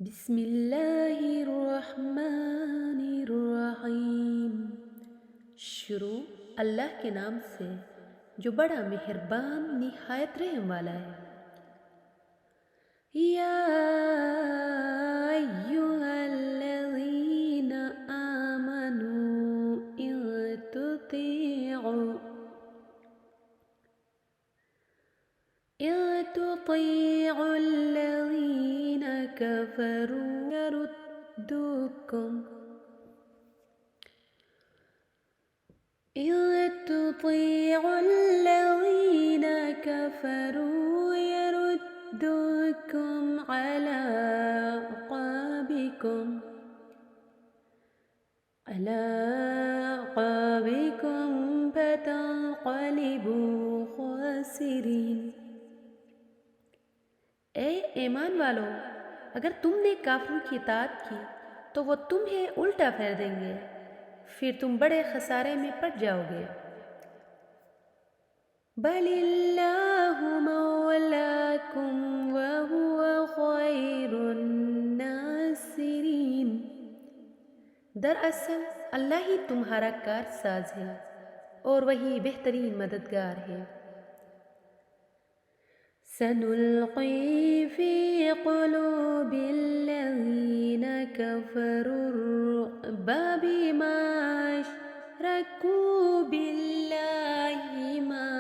بسم اللہ الرحمن الرحیم۔ شروع اللہ کے نام سے جو بڑا مہربان نہایت رحم والا ہے۔ یا ایھا الذین آمنوا إن تطيعوا الذين كفروا يردوكم على أعقابكم فتنقلبوا خاسرين۔ اے ایمان والو، اگر تم نے کافروں کی اطاعت کی تو وہ تمہیں الٹا پھیر دیں گے، پھر تم بڑے خسارے میں پڑ جاؤ گے۔ بل اللہ مولاکم وہو خیر الناصرین۔ دراصل اللہ ہی تمہارا کارساز ہے اور وہی بہترین مددگار ہے۔ سنلقي في قلوب الذين كفروا الرعب بما أشركوا بالله ما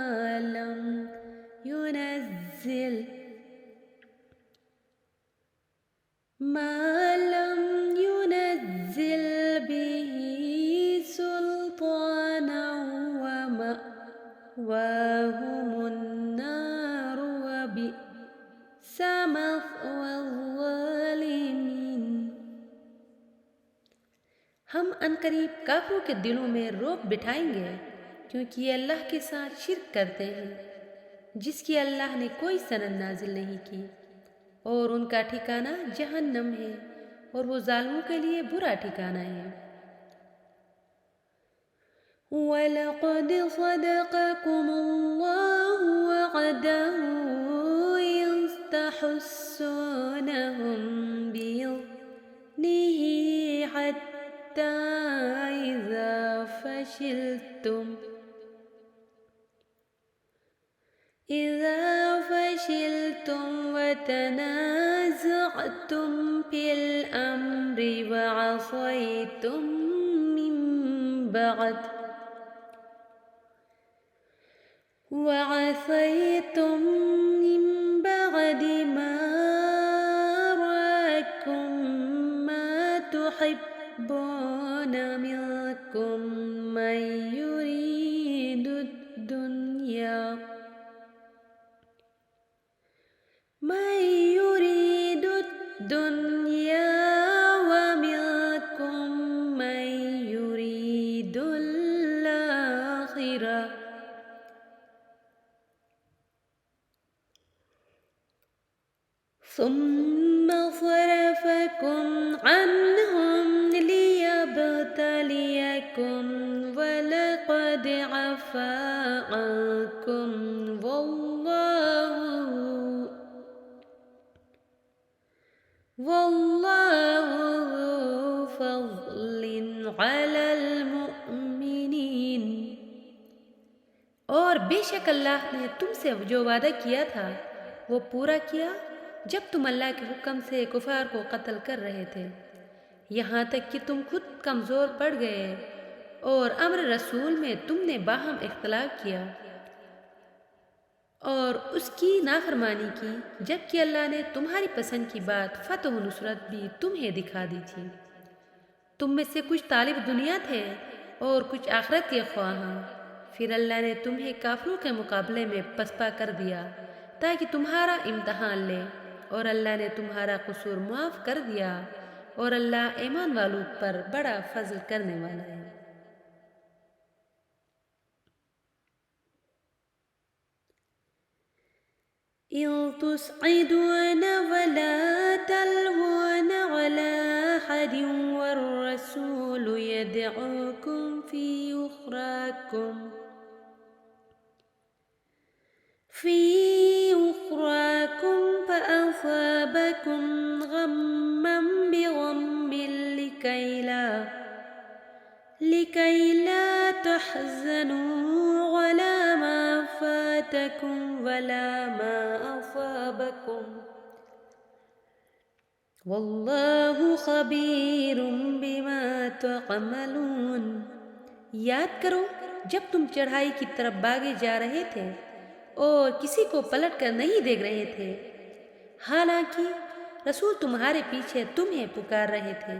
لم ينزل به سلطانا ومأواهم النار وبئس مثوى الظالمين۔ ہم عنقریب کافروں کے دلوں میں رعب بٹھائیں گے کیونکہ یہ اللہ کے ساتھ شرک کرتے ہیں جس کی اللہ نے کوئی سند نازل نہیں کی، اور ان کا ٹھکانہ جہنم ہے اور وہ ظالموں کے لیے برا ٹھکانہ ہے۔ وَلَقَدْ صَدَقَكُمُ اللَّهُ وَعْدَهُ إِذْ تَحُسُّونَهُم بِإِذْنِهِ حَتَّى إِذَا فَشِلْتُمْ وَتَنَازَعْتُمْ فِي الْأَمْرِ وَعَصَيْتُمْ من بعد ما أراكم ما تحبون منكم من يريد الدنيا ومنكم من يريد الآخرة، ثم صرفكم عنهم ليبتليكم ولقد عفا عنكم والله ذو فضل على المؤمنين۔ اور بے شک اللہ نے تم سے جو وعدہ کیا تھا وہ پورا کیا جب تم اللہ کے حکم سے کفار کو قتل کر رہے تھے، یہاں تک کہ تم خود کمزور پڑ گئے اور امر رسول میں تم نے باہم اختلاف کیا اور اس کی نافرمانی کی، جبکہ اللہ نے تمہاری پسند کی بات فتح و نصرت بھی تمہیں دکھا دی تھی۔ تم میں سے کچھ طالب دنیا تھے اور کچھ آخرت کے خواہاں، پھر اللہ نے تمہیں کافروں کے مقابلے میں پسپا کر دیا تاکہ تمہارا امتحان لے، اور اللہ نے تمہارا قصور معاف کر دیا، اور اللہ ایمان والوں پر بڑا فضل کرنے والا ہے۔ إِن تُسْعِدُونَ وَلَا تَلْوُونَ عَلَى أَحَدٍ وَالرَّسُولُ يَدْعُوكُمْ فِي أُخْرَاكُمْ فَأَصَابَكُمْ غَمًّا لكي لا تحزنوا على ما فاتكم ولا ما أصابكم واللہ خبیر بما تعملون۔ یاد کرو جب تم چڑھائی کی طرف بھاگے جا رہے تھے اور کسی کو پلٹ کر نہیں دیکھ رہے تھے، حالانکہ رسول تمہارے پیچھے تمہیں پکار رہے تھے۔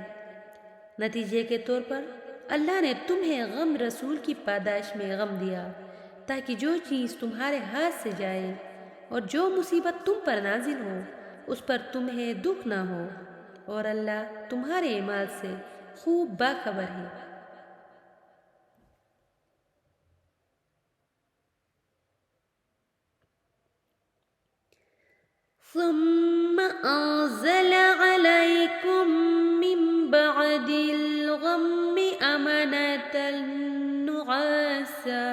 نتیجے کے طور پر اللہ نے تمہیں غم رسول کی پاداش میں غم دیا، تاکہ جو چیز تمہارے ہاتھ سے جائے اور جو مصیبت تم پر نازل ہو اس پر تمہیں دکھ نہ ہو، اور اللہ تمہارے اعمال سے خوب باخبر ہے۔ ثم أنزل عليكم من بعد الغم أمنة نعاسا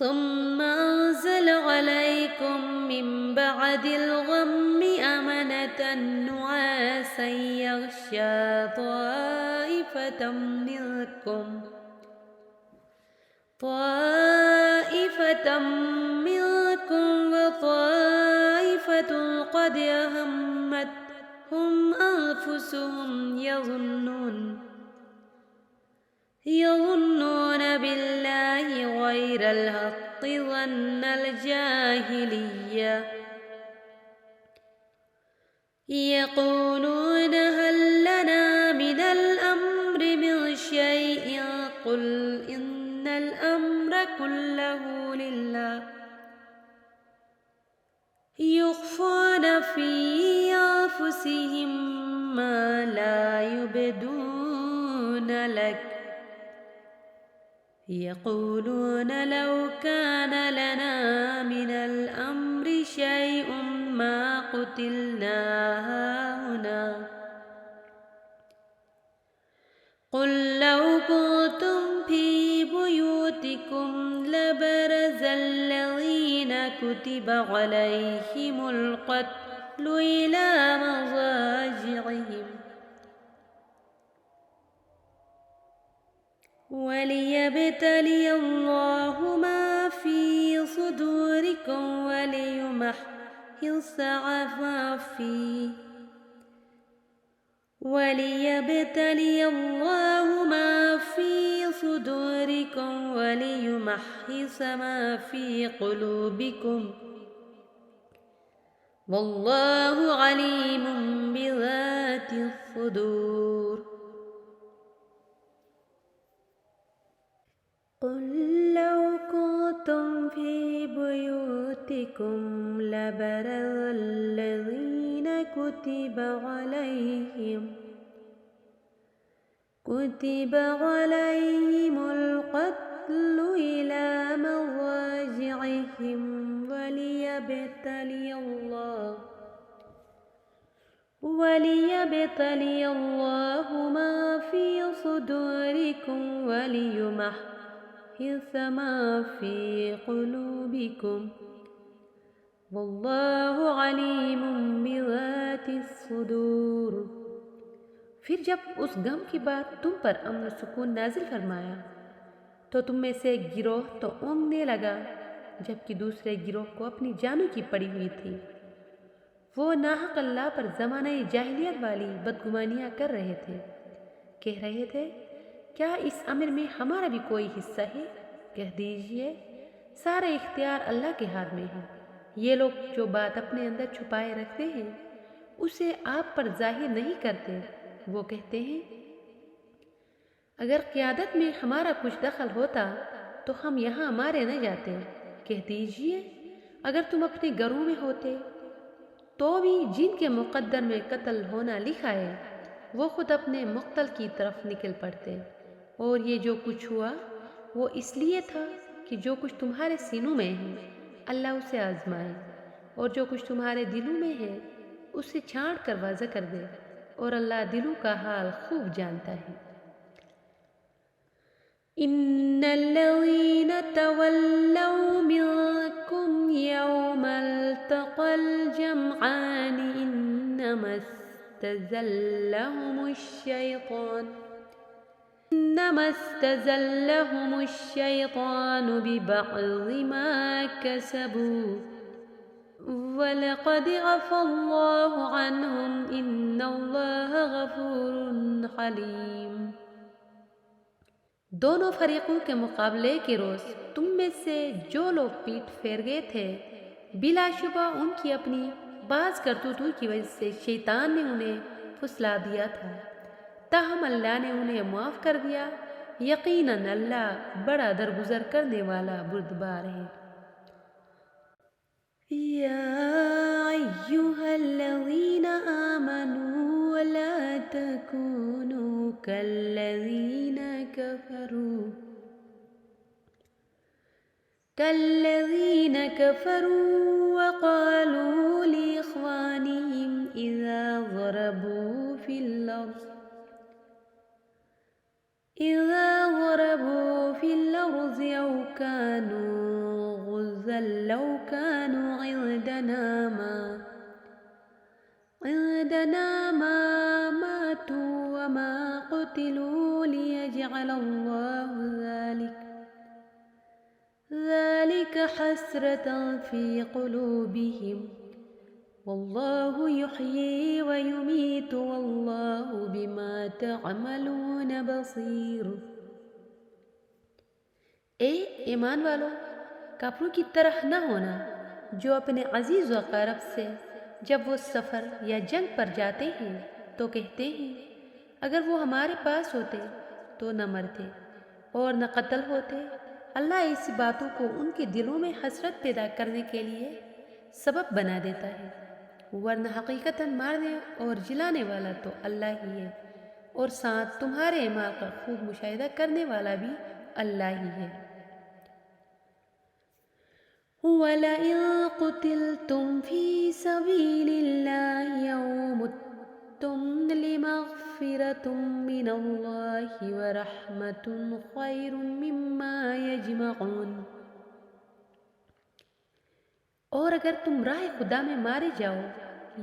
ثم أنزل عليكم من بعد الغم أمنة نعاسا يغشى طائفة منكم وطائفة قد أهمتهم أنفسهم يظنون بالله غير الحق ظن الجاهلية يقولون هل لنا من الأمر من شيء قل إن الأمر كله لله يخفون في أنفسهم ما لا يبدون لك يقولون لو كان لنا من الأمر شيء ما قتلنا هاهنا قل لو كنتم في بيوتكم لبرز الذين كتب عليهم القتل إلى مضاجعهم وليبتلي الله ما في صدوركم وليمحص ما فيه وليبتلي الله ما في صدوركم وليمحص ما في قلوبكم والله عليم بذات الصدور قل لو كنتم في بيوتكم لبرز الذين كتب عليهم القتل إلى مضاجعهم وليبتلي الله ما في صدوركم وليمحص ما في قلوبكم واللہ علیم بذات الصدور۔ پھر جب اس غم کی بات تم پر امن و سکون نازل فرمایا تو تم میں سے ایک گروہ تو اونگنے لگا جبکہ دوسرے گروہ کو اپنی جانوں کی پڑی ہوئی تھی۔ وہ ناحق اللہ پر زمانہ جاہلیت والی بدگمانیاں کر رہے تھے، کہہ رہے تھے کیا اس امر میں ہمارا بھی کوئی حصہ ہے؟ کہہ دیجئے سارا اختیار اللہ کے ہاتھ میں ہے۔ یہ لوگ جو بات اپنے اندر چھپائے رکھتے ہیں اسے آپ پر ظاہر نہیں کرتے۔ وہ کہتے ہیں اگر قیادت میں ہمارا کچھ دخل ہوتا تو ہم یہاں مارے نہ جاتے۔ کہہ دیجئے اگر تم اپنے گھروں میں ہوتے تو بھی جن کے مقدر میں قتل ہونا لکھا ہے وہ خود اپنے مقتل کی طرف نکل پڑتے، اور یہ جو کچھ ہوا وہ اس لیے تھا کہ جو کچھ تمہارے سینوں میں ہے اللہ اسے آزمائے، اور جو کچھ تمہارے دلوں میں ہے اسے چھانٹ کر واضح کر دے، اور اللہ دلوں کا حال خوب جانتا ہے۔ ان الذين تولوا منكم يوم التقى الجمعان انما استزلهم الشيطان إنما استزلهم الشيطان ببعض ما كسبوا وَلَقَدْ عَفَا اللَّهُ عَنْهُمْ إِنَّ اللَّهَ غَفُورٌ حَلِيمٌ۔ دونوں فریقوں کے مقابلے کے روز تم میں سے جو لوگ پیٹ پھیر گئے تھے، بلا شبہ ان کی اپنی بعض کرتوتوں کی وجہ سے شیطان نے انہیں پھسلا دیا تھا، تاہم اللہ نے انہیں معاف کر دیا۔ یقیناً اللہ بڑا درگزر کرنے والا بردبار ہے۔ يا أيها الذين آمنوا لا تكونوا كالذين كفروا وقالوا لإخوانهم إذا ضربوا في الأرض أو كانوا غزا لو كانوا عندنا ما ماتوا وما قتلوا ليجعل الله ذلك حسرة في قلوبهم والله يحيي ويميت والله بما تعملون بصير۔ اے ایمان والو، کافروں کی طرح نہ ہونا جو اپنے عزیز و اقارب سے جب وہ سفر یا جنگ پر جاتے ہیں تو کہتے ہیں اگر وہ ہمارے پاس ہوتے تو نہ مرتے اور نہ قتل ہوتے۔ اللہ ایسی باتوں کو ان کے دلوں میں حسرت پیدا کرنے کے لیے سبب بنا دیتا ہے، ورنہ حقیقتاً مارنے اور جلانے والا تو اللہ ہی ہے، اور ساتھ تمہارے اعمال کا خوب مشاہدہ کرنے والا بھی اللہ ہی ہے۔ وَلَئِن قُتِلْتُمْ فِي سَبِيلِ اللَّهِ أَوْ مُتُّمْ لَمَغْفِرَةٌ مِّنَ اللَّهِ وَرَحْمَةٌ خَيْرٌ مِّمَّا يَجْمَعُونَ۔ اور اگر تم راہ خدا میں مارے جاؤ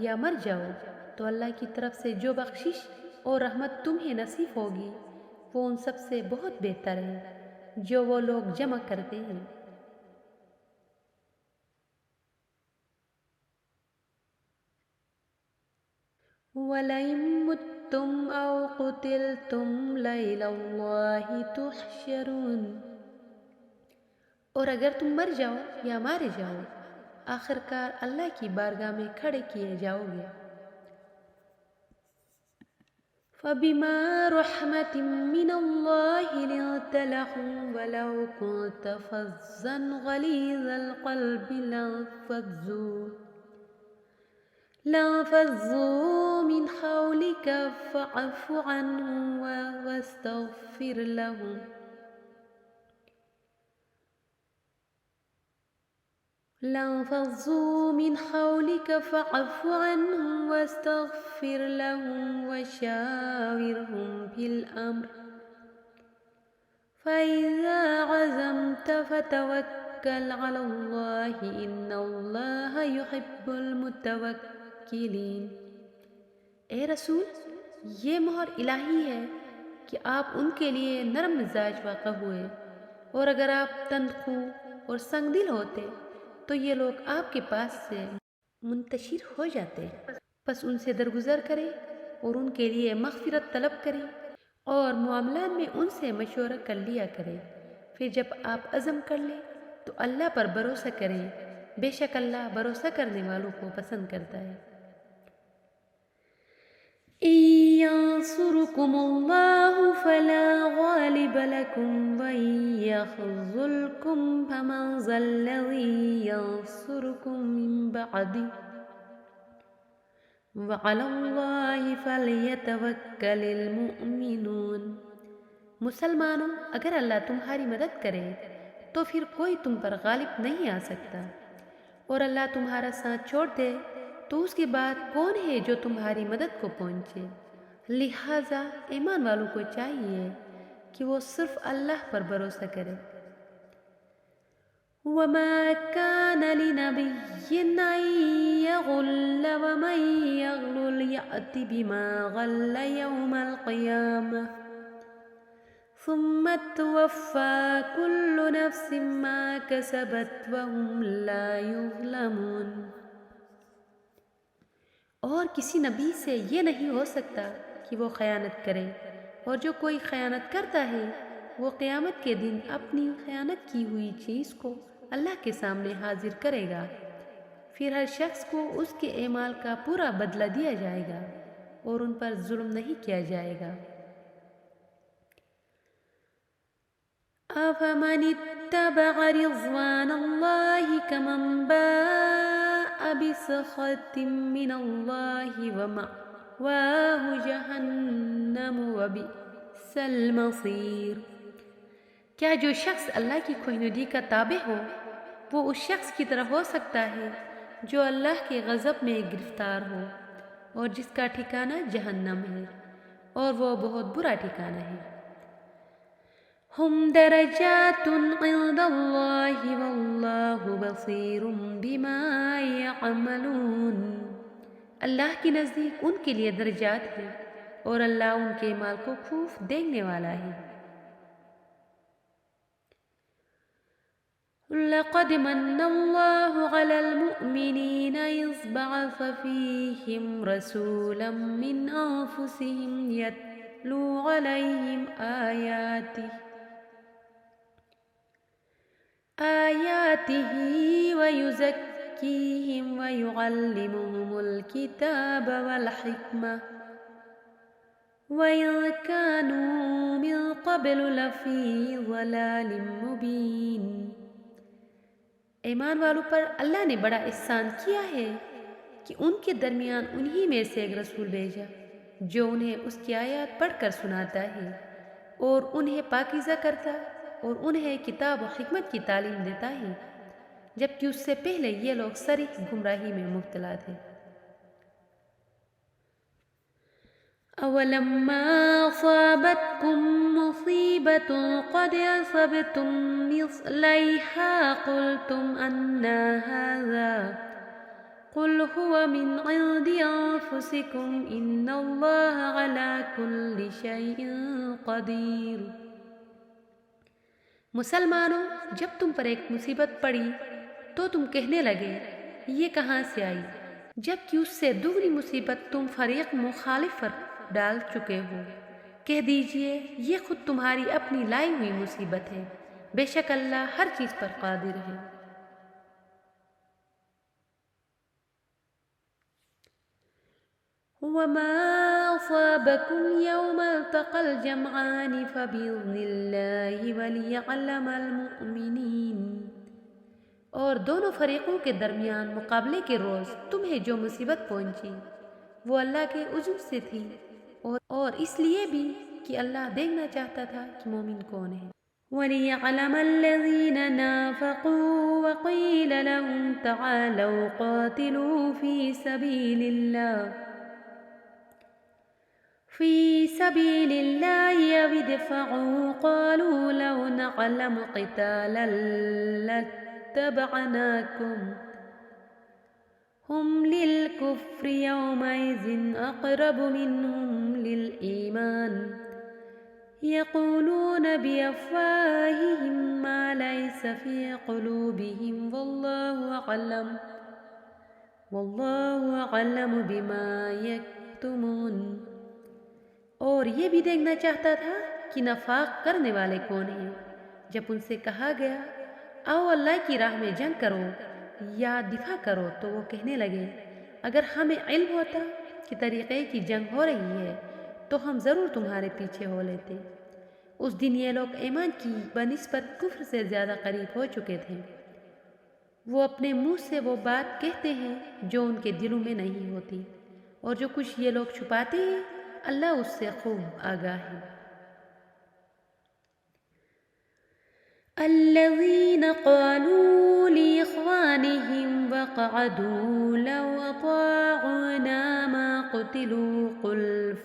یا مر جاؤ تو اللہ کی طرف سے جو بخشش اور رحمت تمہیں نصیب ہوگی وہ ان سب سے بہت بہتر ہے جو وہ لوگ جمع کرتے ہیں۔ وَلَئِن مُتُّمْ أَوْ قُتِلْتُمْ لَإِلَى اللَّهِ تُحْشَرُونَ۔ اور اگر تم مر جاؤ یا مارے جاؤ آخرکار اللہ کی بارگاہ میں کھڑے کیے جاؤ گے۔ فَبِمَا رَحْمَةٍ مِّنَ اللَّهِ لِنتَ لَهُمْ وَلَوْ كُنتَ فَظًّا غَلِيظَ الْقَلْبِ لانفضوا من حولك فاعف عنهم واستغفر لهم وشاورهم في الأمر فإذا عزمت فتوكل على الله إن الله يحب المتوكلين۔ اے رسول، یہ مہر الہی ہے کہ آپ ان کے لیے نرم مزاج واقع ہوئے، اور اگر آپ تندخو اور سنگ دل ہوتے تو یہ لوگ آپ کے پاس سے منتشر ہو جاتے۔ پس ان سے درگزر کرے اور ان کے لیے مغفرت طلب کرے اور معاملات میں ان سے مشورہ کر لیا کرے۔ پھر جب آپ عزم کر لیں تو اللہ پر بھروسہ کریں، بے شک اللہ بھروسہ کرنے والوں کو پسند کرتا ہے۔ إِن يَنصُرْكُمُ اللَّهُ فَلَا غَالِبَ لَكُمْ وَإِن يَخْذُلْكُمْ فَمَنْ ذَا الَّذِي يَنصُرُكُم مِّن بَعْدِهِ وَعَلَى اللَّهِ فَلْيَتَوَكَّلِ الْمُؤْمِنُونَ۔ مسلمانوں، اگر اللہ تمہاری مدد کرے تو پھر کوئی تم پر غالب نہیں آ سکتا، اور اللہ تمہارا ساتھ چھوڑ دے تو اس کے بعد کون ہے جو تمہاری مدد کو پہنچے؟ لہٰذا ایمان والوں کو چاہیے کہ وہ صرف اللہ پر بھروسہ کرے۔ وَمَا كَانَ لِنَبِيٍّ أَن يَغُلَّ وَمَن يَغْلُلْ يَأْتِ بِمَا غَلَّ يَوْمَ الْقِيَامَةِ ثم توفى كل نفس ما كسبت وهم لا يظلمون۔ اور کسی نبی سے یہ نہیں ہو سکتا کہ وہ خیانت کرے، اور جو کوئی خیانت کرتا ہے وہ قیامت کے دن اپنی خیانت کی ہوئی چیز کو اللہ کے سامنے حاضر کرے گا، پھر ہر شخص کو اس کے اعمال کا پورا بدلہ دیا جائے گا اور ان پر ظلم نہیں کیا جائے گا۔ أَفَمَنِ اتَّبَعَ رِضْوَانَ اللَّهِ كَمَنْ بَاءَ بِسَخَطٍ مِّنَ اللَّهِ وَمَأْوَاهُ جَهَنَّمُ وَبِئْسَ الْمَصِيرُ۔ کیا جو شخص اللہ کی خوشنودی کا تابع ہو وہ اس شخص کی طرح ہو سکتا ہے جو اللہ کے غضب میں گرفتار ہو اور جس کا ٹھکانہ جہنم ہے، اور وہ بہت برا ٹھکانہ ہے۔ ہم درجات عند اللہ واللہ بصیر بما یعملون۔ اللہ کے نزدیک ان کے لیے درجات ہیں اور اللہ ان کے اعمال کو خوب دیکھنے والا ہے۔ لقد من اللہ علی المؤمنین اذ بعث فیہم رسولا من انفسہم یتلو علیہم آیاتہ ویزکیہم ویعلمہم الکتاب والحکمہ وَإِن كَانُوا مِن قَبْلُ لَفِي ضَلَالٍ مُبِينٍ۔ ایمان والوں پر اللہ نے بڑا احسان کیا ہے کہ ان کے درمیان انہی میں سے ایک رسول بھیجا جو انہیں اس کی آیات پڑھ کر سناتا ہے اور انہیں پاکیزہ کرتا اور انہیں کتاب و حکمت کی تعلیم دیتا ہے، جبکہ اس سے پہلے یہ لوگ صریح گمراہی میں مبتلا تھے۔ اولما اصابتكم مصیبة قد اصبتم مثلیہا قلتم انا هذا قل هو من عند انفسكم ان اللہ علی کل شیء قدیر۔ مسلمانوں، جب تم پر ایک مصیبت پڑی تو تم کہنے لگے یہ کہاں سے آئی، جبکہ اس سے دوسری مصیبت تم فریق مخالف پر ڈال چکے ہو۔ کہہ دیجئے یہ خود تمہاری اپنی لائی ہوئی مصیبت ہے، بے شک اللہ ہر چیز پر قادر ہے۔ وَمَا أَصَابَكُمْ يَوْمَ الْتَقَى الْجَمْعَانِ فَبِإِذْنِ اللَّهِ وَلِيَعْلَمَ الْمُؤْمِنِينَ۔ اور دونوں فریقوں کے درمیان مقابلے کے روز تمہیں جو مصیبت پہنچی وہ اللہ کے عزم سے تھی، اور اس لیے بھی کہ اللہ دیکھنا چاہتا تھا کہ مومن کون ہے۔ وَلِيَعْلَمَ الَّذِينَ نَافَقُوا وَقِيلَ لَهُمْ تَعَالَوْا قَاتِلُوا فِي سَبِيلِ اللَّهِ أَوِ ادْفَعُوا قَالُوا لَوْ نَعْلَمُ قِتَالًا لَاتَّبَعْنَاكُمْ هُمْ لِلْكُفْرِ يَوْمَئِذٍ أَقْرَبُ مِنْهُمْ لِلْإِيمَانِ يَقُولُونَ بِأَفْوَاهِهِمْ مَا لَيْسَ فِي قُلُوبِهِمْ وَاللَّهُ أَعْلَمُ بِمَا يَكْتُمُونَ۔ اور یہ بھی دیکھنا چاہتا تھا کہ نفاق کرنے والے کون ہیں۔ جب ان سے کہا گیا آؤ اللہ کی راہ میں جنگ کرو یا دفاع کرو تو وہ کہنے لگے اگر ہمیں علم ہوتا کہ طریقے کی جنگ ہو رہی ہے تو ہم ضرور تمہارے پیچھے ہو لیتے۔ اس دن یہ لوگ ایمان کی بنسبت کفر سے زیادہ قریب ہو چکے تھے۔ وہ اپنے منہ سے وہ بات کہتے ہیں جو ان کے دلوں میں نہیں ہوتی، اور جو کچھ یہ لوگ چھپاتے ہیں اللہ اس سے خوب آگاہ ہے۔ الذين قالوا لإخوانهم وقعدوا لو أطاعونا ما قتلوا قل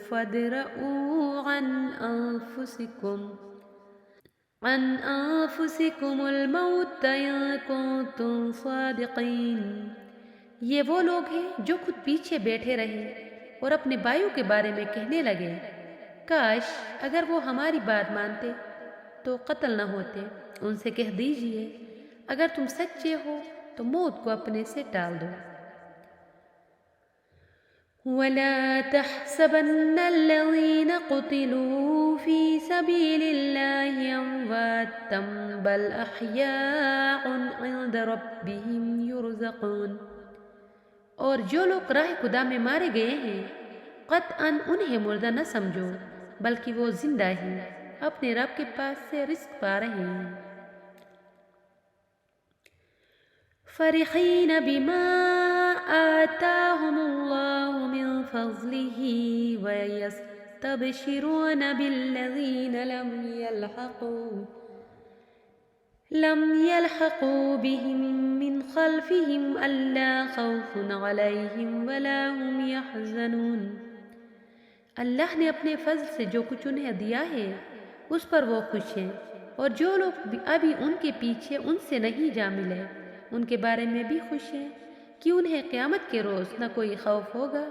فادرءوا عن أنفسكم الموت إن كنتم صادقين۔ یہ وہ لوگ ہیں جو خود پیچھے بیٹھے رہے اور اپنے بھائیوں کے بارے میں کہنے لگے کاش اگر وہ ہماری بات مانتے تو قتل نہ ہوتے۔ ان سے کہہ دیجئے اگر تم سچے ہو تو موت کو اپنے سے ٹال دو۔ وَلَا تَحْسَبَنَّ الَّذِينَ قُتِلُوا فِي سَبِيلِ اللَّهِ أَمْوَاتًا بَلْ أَحْيَاءٌ عِندَ رَبِّهِمْ يُرْزَقُونَ۔ اور جو لوگ راہ خدا میں مارے گئے ہیں قطعاً انہیں مردہ نہ سمجھو، بلکہ وہ زندہ ہی اپنے رب کے پاس سے رزق پا رہے ہیں۔ فرحین بما آتاهم اللہ من فضلہ ویستبشرون بالذین لم يلحقوا بهم من خلفهم ألا خوف عليهم ولا هم يحزنون۔ اللہ نے اپنے فضل سے جو کچھ انہیں دیا ہے اس پر وہ خوش ہیں، اور جو لوگ ابھی ان کے پیچھے ان سے نہیں جا ملے ان کے بارے میں بھی خوش ہیں کہ انہیں قیامت کے روز نہ کوئی خوف ہوگا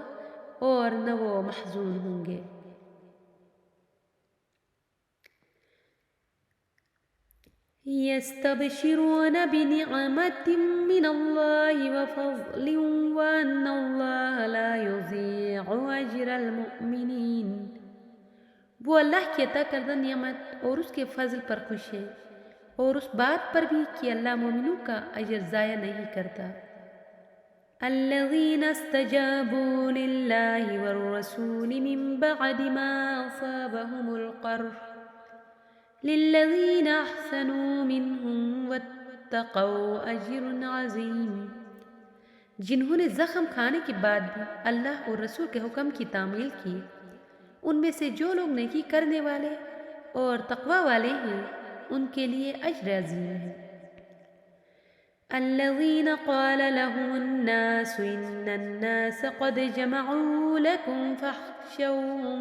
اور نہ وہ محزون ہوں گے۔ يستبشرون بنعمة من الله وفضل وأن الله لا يضيع أجر المؤمنين۔ وہ اللہ کی عطا کردہ نعمت اور اس کے فضل پر خوش ہیں، اور اس بات پر بھی کہ اللہ مومنوں کا اجر ضائع نہیں کرتا۔ الذين استجابوا لله والرسول من بعد ما أصابهم القرح للذين أحسنوا منهم واتقوا أجر عظيم۔ جنہوں نے زخم کھانے کے بعد بھی اللہ اور رسول کے حکم کی تعمیل کی، ان میں سے جو لوگ نیکی کرنے والے اور تقوی والے ہیں ان کے لیے اجر عظیم ہے۔ الذين قال لهم الناس إن الناس قد جمعوا لكم فاخشوهم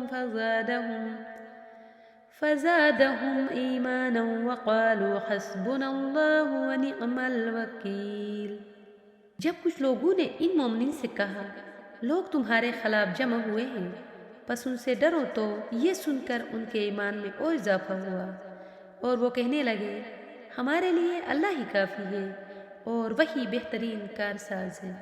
فزادهم إيمانا وقالوا حسبنا الله ونعم الوكيل۔ جب کچھ لوگوں نے ان مومنین سے کہا لوگ تمہارے خلاف جمع ہوئے ہیں پس ان سے ڈرو، تو یہ سن کر ان کے ایمان میں اور اضافہ ہوا، اور وہ کہنے لگے ہمارے لیے اللہ ہی کافی ہے اور وہی بہترین کارساز ہے۔